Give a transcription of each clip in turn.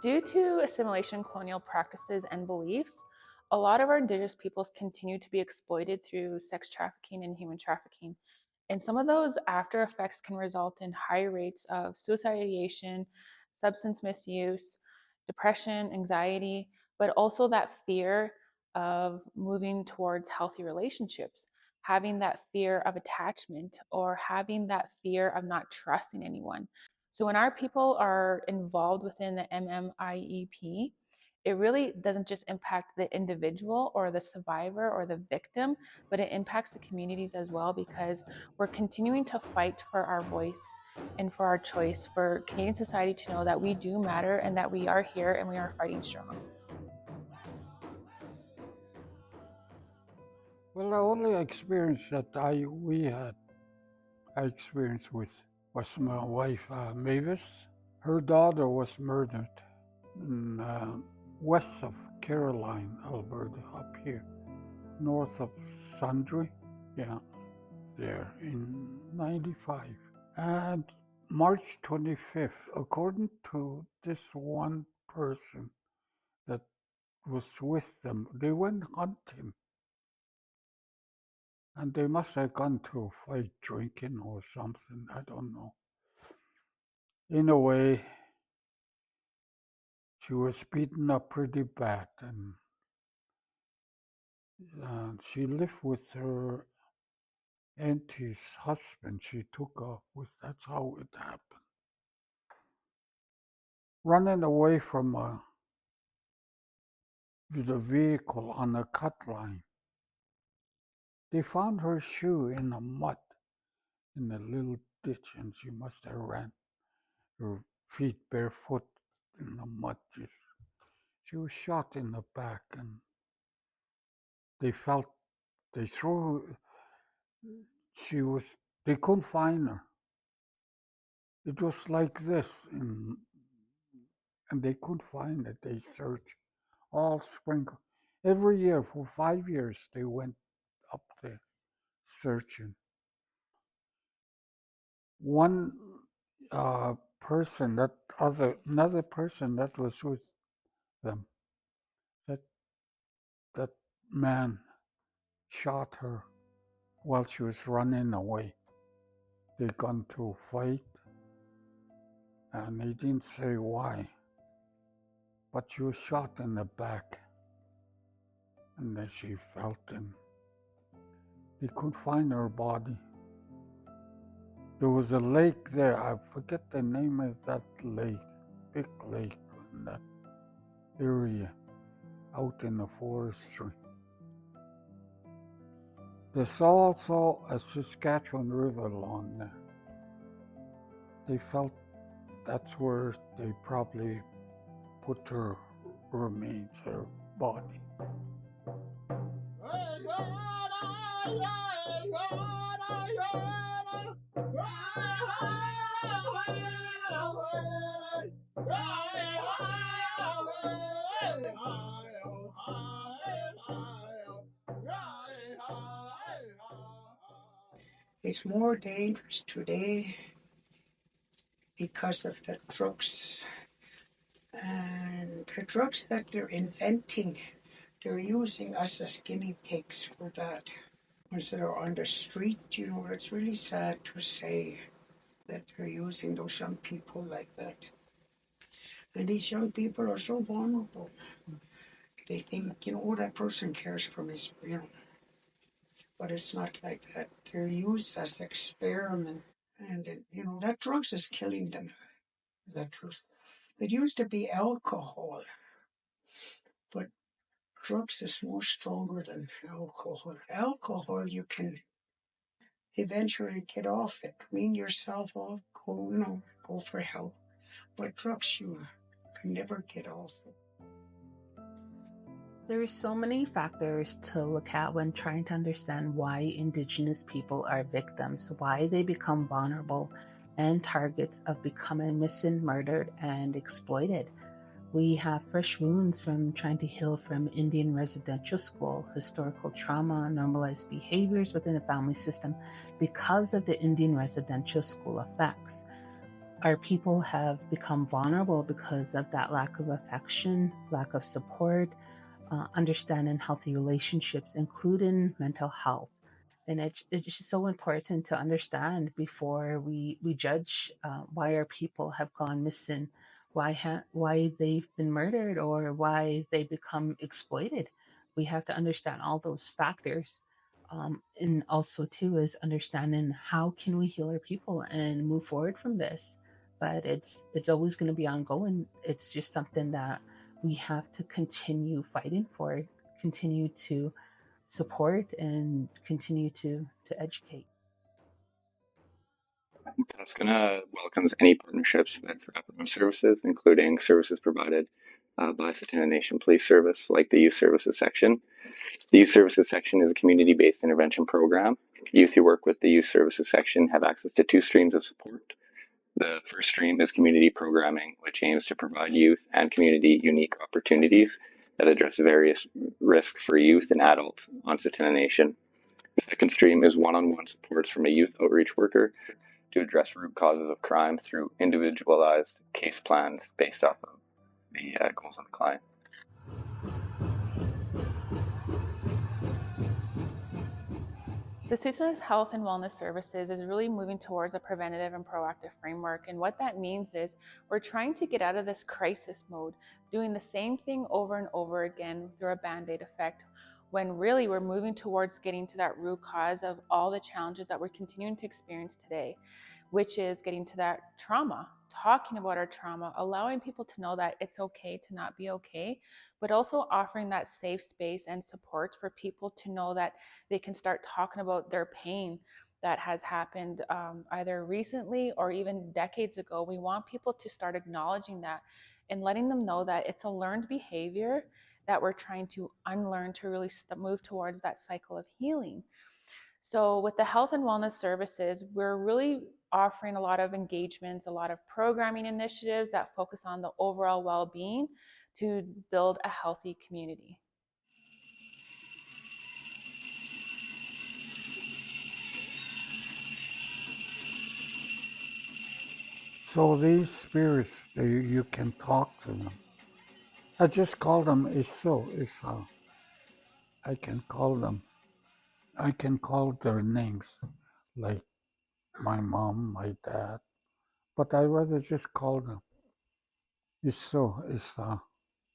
Due to assimilation, colonial practices, and beliefs, a lot of our Indigenous peoples continue to be exploited through sex trafficking and human trafficking. And some of those after effects can result in high rates of suicide ideation, substance misuse, depression, anxiety, but also that fear of moving towards healthy relationships, having that fear of attachment, or having that fear of not trusting anyone. So when our people are involved within the MMIEP, it really doesn't just impact the individual or the survivor or the victim, but it impacts the communities as well, because we're continuing to fight for our voice and for our choice, for Canadian society to know that we do matter and that we are here and we are fighting strong. Well, the only experience that I experienced with was my wife, Mavis. Her daughter was murdered in west of Caroline, Alberta, up here, north of Sundre, yeah, there in 95. And March 25th, according to this one person that was with them, they went hunting. And they must have gone to a fight drinking or something, I don't know. In a way, she was beaten up pretty bad, and she lived with her auntie's husband. She took off with, that's how it happened. Running away from the vehicle on a cut line, they found her shoe in the mud, in a little ditch, and she must have ran her feet barefoot in the mud. She was shot in the back, and they threw, they couldn't find her. It was like this, and they couldn't find it. They searched all spring. Every year for 5 years, they went up there searching. One another person that was with them, that that man shot her while she was running away. They got to fight, and he didn't say why, but she was shot in the back, and then she felt him. They couldn't find her body. There was a lake there, I forget the name of that lake, big lake in that area, out in the forestry. There's also a Saskatchewan river along there. They felt that's where they probably put her remains, her body. It's more dangerous today because of the drugs. And the drugs that they're inventing, they're using us as guinea pigs for that. Ones that are on the street, it's really sad to say that they're using those young people like that. And these young people are so vulnerable. They think, oh, that person cares for me, but it's not like that. They're used as experiment. And, that drugs is killing them. That truth. It used to be alcohol, but drugs is more stronger than alcohol. Alcohol, you can eventually get off it, wean yourself off, go for help. But drugs, you can never get off it. There's so many factors to look at when trying to understand why Indigenous people are victims, why they become vulnerable and targets of becoming missing, murdered, and exploited. We have fresh wounds from trying to heal from Indian residential school, historical trauma, normalized behaviors within the family system because of the Indian residential school effects. our people have become vulnerable because of that lack of affection, lack of support, understanding healthy relationships, including mental health. And it's just so important to understand before we judge why our people have gone missing, why they've been murdered, or why they become exploited. We have to understand all those factors, and also too is understanding how can we heal our people and move forward from this. But it's always going to be ongoing. It's just something that we have to continue fighting for, continue to support, and continue to educate. Tsuut'ina welcomes any partnerships with wraparound services, including services provided by Tsuut'ina Nation Police Service, like the Youth Services Section. The Youth Services Section is a community-based intervention program. Youth who work with the Youth Services Section have access to two streams of support. The first stream is community programming, which aims to provide youth and community unique opportunities that address various risks for youth and adults on Tsuut'ina Nation. The second stream is one-on-one supports from a youth outreach worker to address root causes of crime through individualized case plans based off of the goals of the client. The Tsuut'ina's Health and Wellness Services is really moving towards a preventative and proactive framework. And what that means is we're trying to get out of this crisis mode, doing the same thing over and over again through a Band-Aid effect, when really we're moving towards getting to that root cause of all the challenges that we're continuing to experience today, which is getting to that trauma, talking about our trauma, allowing people to know that it's okay to not be okay, but also offering that safe space and support for people to know that they can start talking about their pain that has happened either recently or even decades ago. We want people to start acknowledging that and letting them know that it's a learned behavior that we're trying to unlearn to really move towards that cycle of healing. So, with the health and wellness services, we're really offering a lot of engagements, a lot of programming initiatives that focus on the overall well being to build a healthy community. So these spirits, you can talk to them. I just call them Isa. I can call them. I can call their names, like my mom, my dad. But I rather just call them Isa,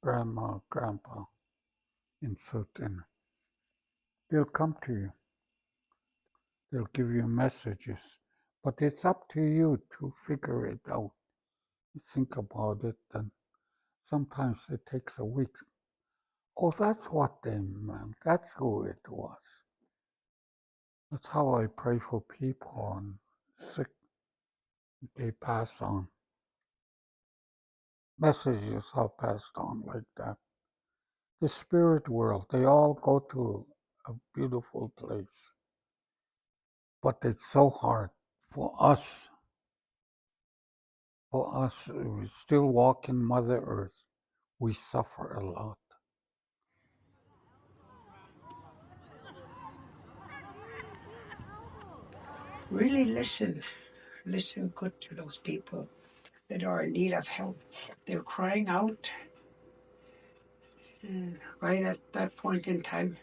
grandma, grandpa, in Tsuut'ina. They'll come to you. They'll give you messages. But it's up to you to figure it out. You think about it, and sometimes it takes a week. Oh, that's what they meant. That's who it was. That's how I pray for people and sick. They pass on. Messages are passed on like that. The spirit world, they all go to a beautiful place. But it's so hard for us. We still walk in Mother Earth. We suffer a lot. Really listen good to those people that are in need of help. They're crying out, and right at that point in time,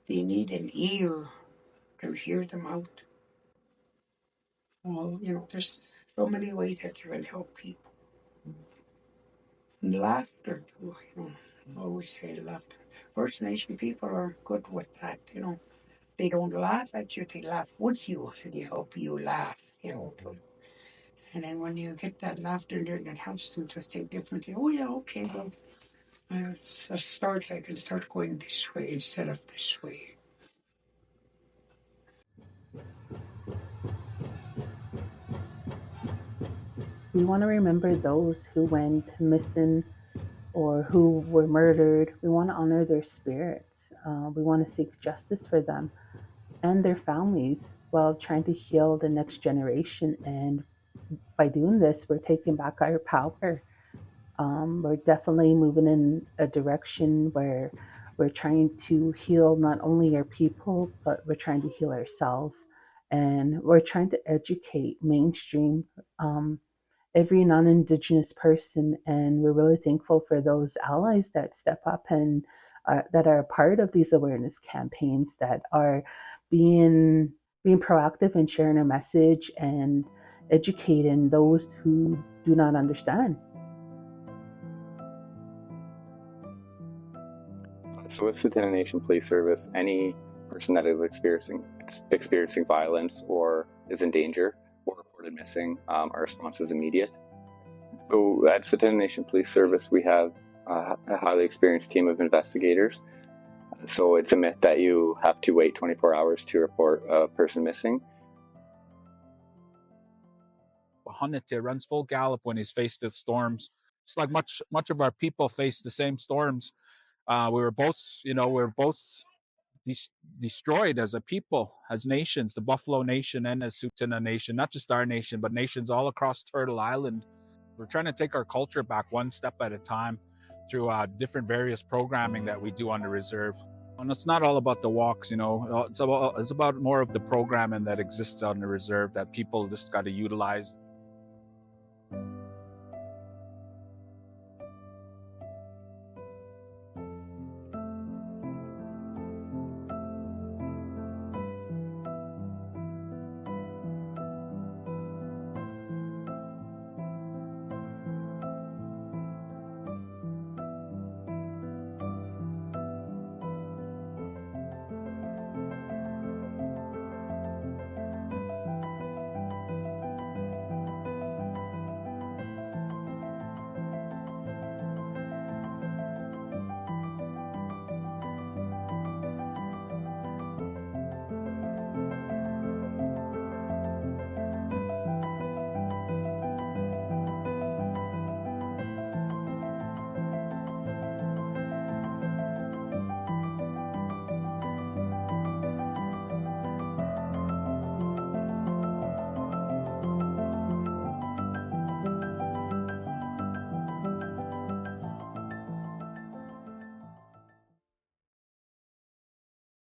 they need an ear to hear them out. Well, there's so many ways that you can help people. And laughter, too, I always say laughter. First Nation people are good with that, They don't laugh at you, they laugh with you, and they help you laugh. And then when you get that laughter there, that helps them to think differently. Oh, yeah, okay, well, it's a start. I can start going this way instead of this way. We want to remember those who went missing or who were murdered. We want to honor their spirits. We want to seek justice for them and their families while trying to heal the next generation. And by doing this, we're taking back our power. We're definitely moving in a direction where we're trying to heal not only our people, but we're trying to heal ourselves. And we're trying to educate mainstream every non-Indigenous person. And we're really thankful for those allies that step up and that are part of these awareness campaigns, that are being proactive and sharing a message and educating those who do not understand. So with Tsuut'ina Nation Police Service, any person that is experiencing violence or is in danger or reported missing, our response is immediate. So at Tsuut'ina Nation Police Service, we have a highly experienced team of investigators. So it's a myth that you have to wait 24 hours to report a person missing. Hanete runs full gallop when he's faced with storms. It's like much of our people face the same storms. We were both destroyed as a people, as nations, the Buffalo Nation and as Tsuut'ina Nation, not just our nation, but nations all across Turtle Island. We're trying to take our culture back one step at a time through different various programming that we do on the reserve. And it's not all about the walks, it's about more of the programming that exists on the reserve that people just got to utilize.